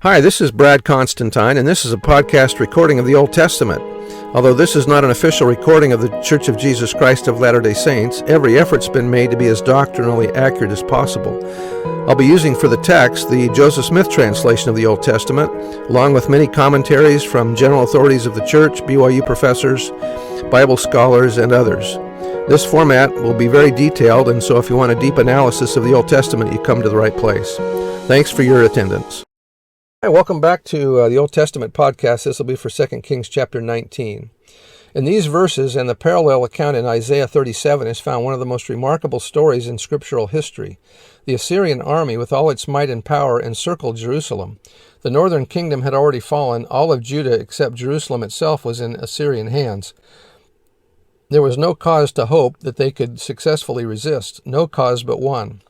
Hi, this is Brad Constantine, and this is a podcast recording of the Old Testament. Although this is not an official recording of the Church of Jesus Christ of Latter-day Saints, every effort's been made to be as doctrinally accurate as possible. I'll be using for the text the Joseph Smith translation of the Old Testament, along with many commentaries from general authorities of the Church, BYU professors, Bible scholars, and others. This format will be very detailed, and so if you want a deep analysis of the Old Testament, you come to the right place. Thanks for your attendance. Hi, welcome back to the Old Testament podcast. This will be for 2 Kings chapter 19. In these verses and the parallel account in Isaiah 37 is found one of the most remarkable stories in scriptural history. The Assyrian army, with all its might and power, encircled Jerusalem. The northern kingdom had already fallen. All of Judah, except Jerusalem itself, was in Assyrian hands. There was no cause to hope that they could successfully resist, no cause but one.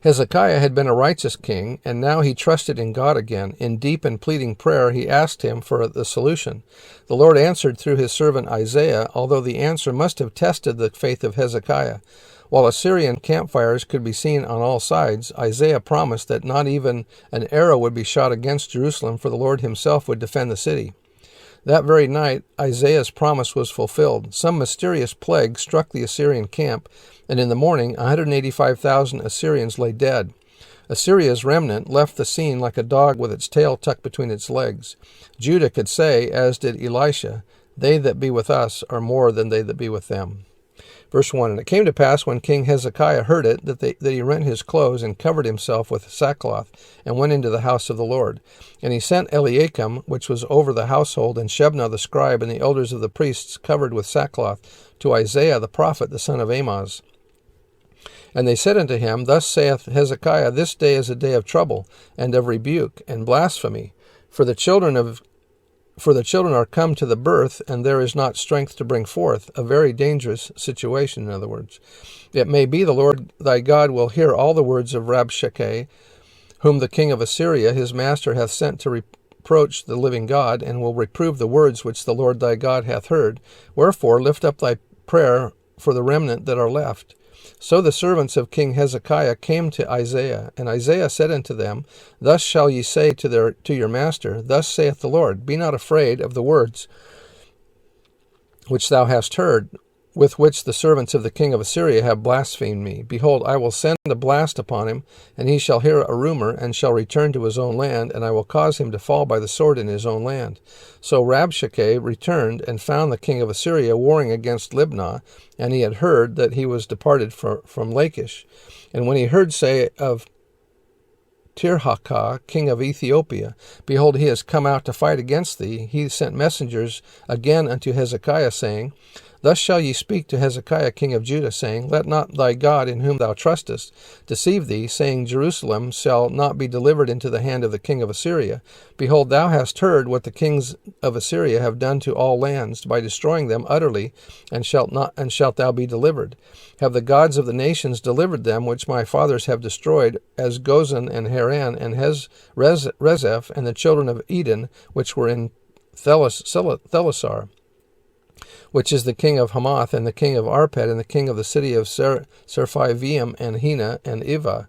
Hezekiah had been a righteous king, and now he trusted in God again. In deep and pleading prayer, he asked him for the solution. The Lord answered through his servant Isaiah, although the answer must have tested the faith of Hezekiah. While Assyrian campfires could be seen on all sides, Isaiah promised that not even an arrow would be shot against Jerusalem, for the Lord himself would defend the city. That very night, Isaiah's promise was fulfilled. Some mysterious plague struck the Assyrian camp, and in the morning 185,000 Assyrians lay dead. Assyria's remnant left the scene like a dog with its tail tucked between its legs. Judah could say, as did Elisha, "They that be with us are more than they that be with them." Verse 1, And it came to pass when King Hezekiah heard it, that he rent his clothes and covered himself with sackcloth, and went into the house of the Lord. And he sent Eliakim, which was over the household, and Shebna the scribe, and the elders of the priests covered with sackcloth, to Isaiah the prophet, the son of Amoz. And they said unto him, Thus saith Hezekiah, This day is a day of trouble, and of rebuke, and blasphemy. For the children are come to the birth, and there is not strength to bring forth. A very dangerous situation, in other words. It may be the Lord thy God will hear all the words of Rabshakeh, whom the king of Assyria, his master, hath sent to reproach the living God, and will reprove the words which the Lord thy God hath heard. Wherefore lift up thy prayer for the remnant that are left. So the servants of King Hezekiah came to Isaiah, and Isaiah said unto them, Thus shall ye say to your master, Thus saith the Lord, Be not afraid of the words which thou hast heard, with which the servants of the king of Assyria have blasphemed me. Behold, I will send a blast upon him, and he shall hear a rumor, and shall return to his own land, and I will cause him to fall by the sword in his own land. So Rabshakeh returned, and found the king of Assyria warring against Libnah, and he had heard that he was departed from Lachish. And when he heard say of Tirhakah, king of Ethiopia, Behold, he has come out to fight against thee, he sent messengers again unto Hezekiah, saying, Thus shall ye speak to Hezekiah king of Judah, saying, Let not thy God in whom thou trustest deceive thee, saying, Jerusalem shall not be delivered into the hand of the king of Assyria. Behold, thou hast heard what the kings of Assyria have done to all lands, by destroying them utterly, and shalt thou be delivered. Have the gods of the nations delivered them, which my fathers have destroyed, as Gozan and Haran and Rezeph, and the children of Eden, which were in Thelasar, which is the king of Hamath, and the king of Arpad, and the king of the city of Sepharvaim, and Hena, and Ivah.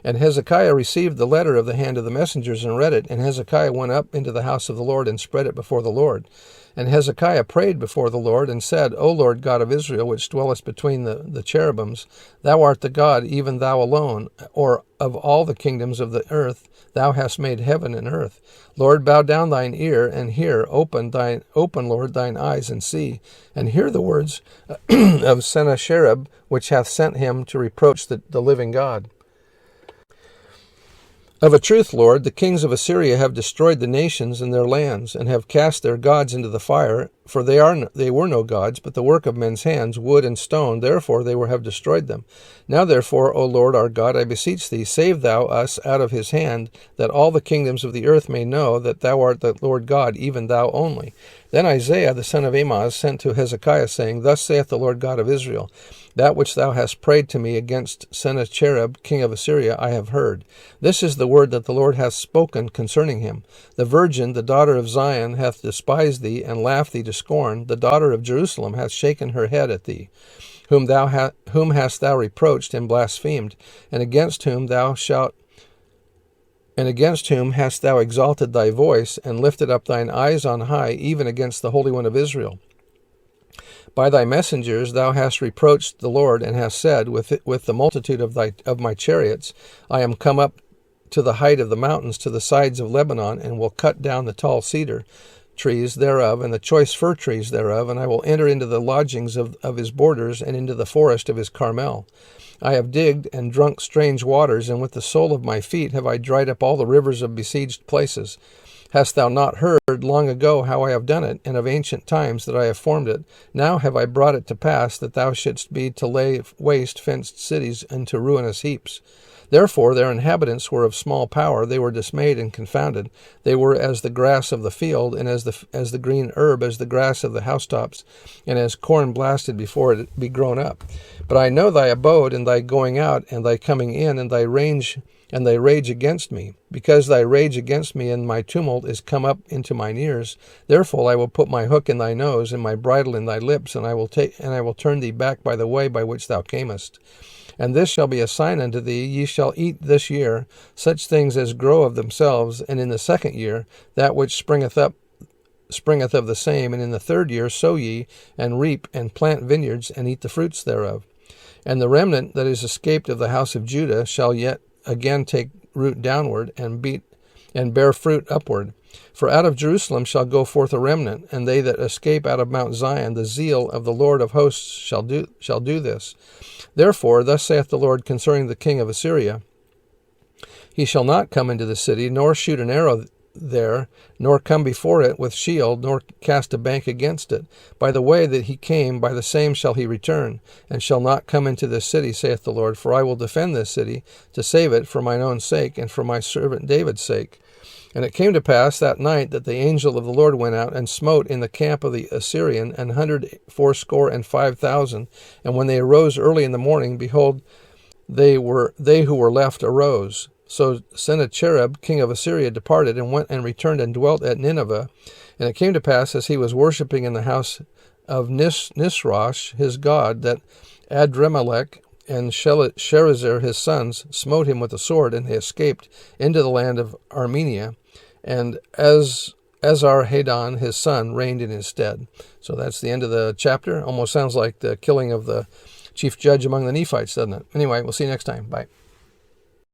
And Hezekiah received the letter of the hand of the messengers, and read it. And Hezekiah went up into the house of the Lord, and spread it before the Lord. And Hezekiah prayed before the Lord, and said, O Lord God of Israel, which dwellest between the cherubims, thou art the God, even thou alone, or of all the kingdoms of the earth, thou hast made heaven and earth. Lord, bow down thine ear, and hear. Open, Lord, thine eyes, and see, and hear the words of Sennacherib, which hath sent him to reproach the living God. Of a truth, Lord, the kings of Assyria have destroyed the nations and their lands, and have cast their gods into the fire, for they were no gods, but the work of men's hands, wood and stone, therefore they have destroyed them. Now therefore, O Lord our God, I beseech thee, save thou us out of his hand, that all the kingdoms of the earth may know that thou art the Lord God, even thou only. Then Isaiah the son of Amoz sent to Hezekiah, saying, Thus saith the Lord God of Israel, That which thou hast prayed to me against Sennacherib, king of Assyria, I have heard. This is the word that the Lord hath spoken concerning him. The virgin, the daughter of Zion, hath despised thee, and laughed thee to scorn. The daughter of Jerusalem hath shaken her head at thee. Whom hast thou reproached and blasphemed, and against whom thou shalt And against whom hast thou exalted thy voice, and lifted up thine eyes on high, even against the Holy One of Israel? By thy messengers thou hast reproached the Lord, and hast said, with the multitude of my chariots, I am come up to the height of the mountains, to the sides of Lebanon, and will cut down the tall cedar trees thereof, and the choice fir trees thereof, and I will enter into the lodgings of his borders, and into the forest of his Carmel. I have digged and drunk strange waters, and with the sole of my feet have I dried up all the rivers of besieged places. Hast thou not heard long ago how I have done it, and of ancient times that I have formed it? Now have I brought it to pass that thou shouldst be to lay waste fenced cities into ruinous heaps. Therefore their inhabitants were of small power, they were dismayed and confounded. They were as the grass of the field, and as the green herb, as the grass of the housetops, and as corn blasted before it be grown up. But I know thy abode, and thy going out, and thy coming in, and thy rage against me. Because thy rage against me and my tumult is come up into mine ears, therefore I will put my hook in thy nose, and my bridle in thy lips, and I will turn thee back by the way by which thou camest. And this shall be a sign unto thee: ye shall eat this year such things as grow of themselves, and in the second year that which springeth of the same, and in the third year sow ye, and reap, and plant vineyards, and eat the fruits thereof. And the remnant that is escaped of the house of Judah shall yet again take root downward, and bear fruit upward. For out of Jerusalem shall go forth a remnant, and they that escape out of Mount Zion, the zeal of the Lord of hosts shall do this. Therefore, thus saith the Lord concerning the king of Assyria: He shall not come into the city, nor shoot an arrow there, nor come before it with shield, nor cast a bank against it. By the way that he came, by the same shall he return, and shall not come into this city, saith the Lord. For I will defend this city, to save it for mine own sake, and for my servant David's sake. And it came to pass that night that the angel of the Lord went out and smote in the camp of the Assyrian 185,000. And when they arose early in the morning, behold, they who were left arose. So Sennacherib, king of Assyria, departed and went and returned and dwelt at Nineveh. And it came to pass, as he was worshipping in the house of Nisroch his god, that Adremelech and Sherezer his sons smote him with the sword, and they escaped into the land of Armenia. And Esarhaddon his son reigned in his stead. So that's the end of the chapter. Almost sounds like the killing of the chief judge among the Nephites, doesn't it? Anyway, we'll see you next time. Bye.